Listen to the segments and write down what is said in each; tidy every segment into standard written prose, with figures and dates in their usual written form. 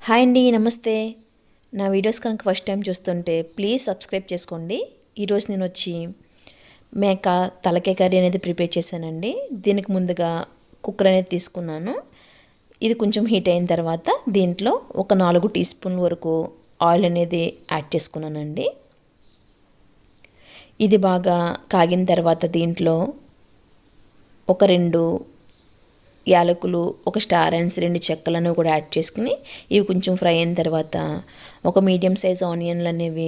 Hi అండి, నమస్తే. నా వీడియోస్ కనుక ఫస్ట్ టైం చూస్తుంటే ప్లీజ్ సబ్స్క్రైబ్ చేసుకోండి. ఈరోజు నేను వచ్చి మేక తలకాయ కర్రీ అనేది ప్రిపేర్ చేశానండి. దీనికి ముందుగా కుక్కర్ అనేది తీసుకున్నాను. ఇది కొంచెం హీట్ అయిన తర్వాత దీంట్లో ఒక 4 టీ స్పూన్ల వరకు ఆయిల్ అనేది యాడ్ చేసుకున్నానండి. ఇది బాగా కాగిన తర్వాత దీంట్లో ఒక 2 యాలకులు, ఒక స్టార్ అండ్స్, 2 చెక్కలను కూడా యాడ్ చేసుకుని ఇవి కొంచెం ఫ్రై అయిన తర్వాత ఒక మీడియం సైజ్ ఆనియన్లు అనేవి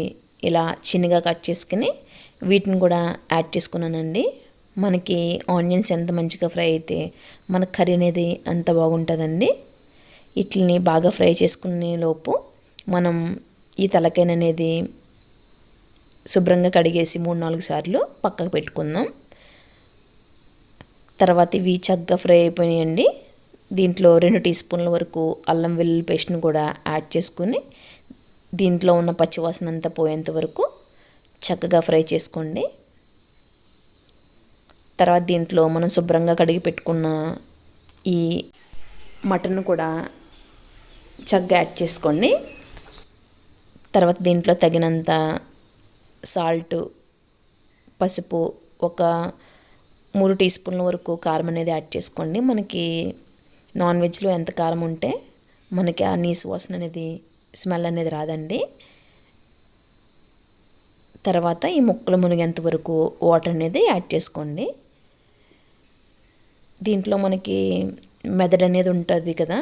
ఇలా చిన్నగా కట్ చేసుకుని వీటిని కూడా యాడ్ చేసుకున్నానండి. మనకి ఆనియన్స్ ఎంత మంచిగా ఫ్రై అయితే మన కర్రీ అనేది అంత బాగుంటుందండి. వీటిని బాగా ఫ్రై చేసుకునే లోపు మనం ఈ తలకాయ అనేది శుభ్రంగా కడిగేసి 3-4 సార్లు పక్కకు పెట్టుకుందాం. తర్వాత ఇవి చక్కగా ఫ్రై అయిపోయాయండి. దీంట్లో 2 టీ స్పూన్ల వరకు అల్లం వెల్లుల్లి పేస్ట్ని కూడా యాడ్ చేసుకుని దీంట్లో ఉన్న పచ్చివాసన అంతా పోయేంత వరకు చక్కగా ఫ్రై చేసుకోండి. తర్వాత దీంట్లో మనం శుభ్రంగా కడిగి పెట్టుకున్న ఈ మటన్ కూడా చక్కగా యాడ్ చేసుకోండి. తర్వాత దీంట్లో తగినంత సాల్ట్, పసుపు, ఒక 3 టీ స్పూన్ల వరకు కారం అనేది యాడ్ చేసుకోండి. మనకి నాన్ వెజ్లో ఎంత కారం ఉంటే మనకి ఆ నీసు వాసన అనేది, స్మెల్ అనేది రాదండి. తర్వాత ఈ ముక్కలు మునిగేంత వరకు వాటర్ అనేది యాడ్ చేసుకోండి. దీంట్లో మనకి మెదడు అనేది ఉంటుంది కదా,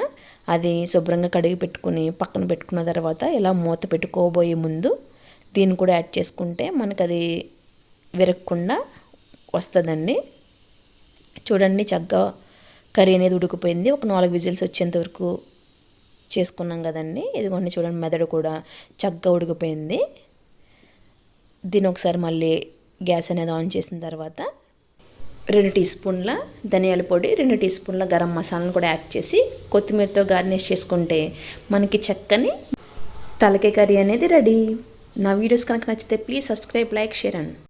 అది శుభ్రంగా కడిగి పెట్టుకుని పక్కన పెట్టుకున్న తర్వాత ఇలా మూత పెట్టుకోబోయే ముందు దీన్ని కూడా యాడ్ చేసుకుంటే మనకు అది విరగకుండా వస్తుందండి. చూడండి, చక్కగా కర్రీ అనేది ఉడికిపోయింది. ఒక 4 విజిల్స్ వచ్చేంత వరకు చేసుకున్నాం కదండి. ఇదిగోండి, చూడండి, మెదడు కూడా చక్కగా ఉడికిపోయింది. దీని ఒకసారి మళ్ళీ గ్యాస్ అనేది ఆన్ చేసిన తర్వాత 2 టీ స్పూన్ల ధనియాల పొడి, 2 టీ స్పూన్ల గరం మసాలాను కూడా యాడ్ చేసి కొత్తిమీరతో గార్నిష్ చేసుకుంటే మనకి చక్కని తలకాయ కర్రీ అనేది రెడీ. నా వీడియోస్ కనుక నచ్చితే ప్లీజ్ సబ్స్క్రైబ్, లైక్, షేర్ అండి.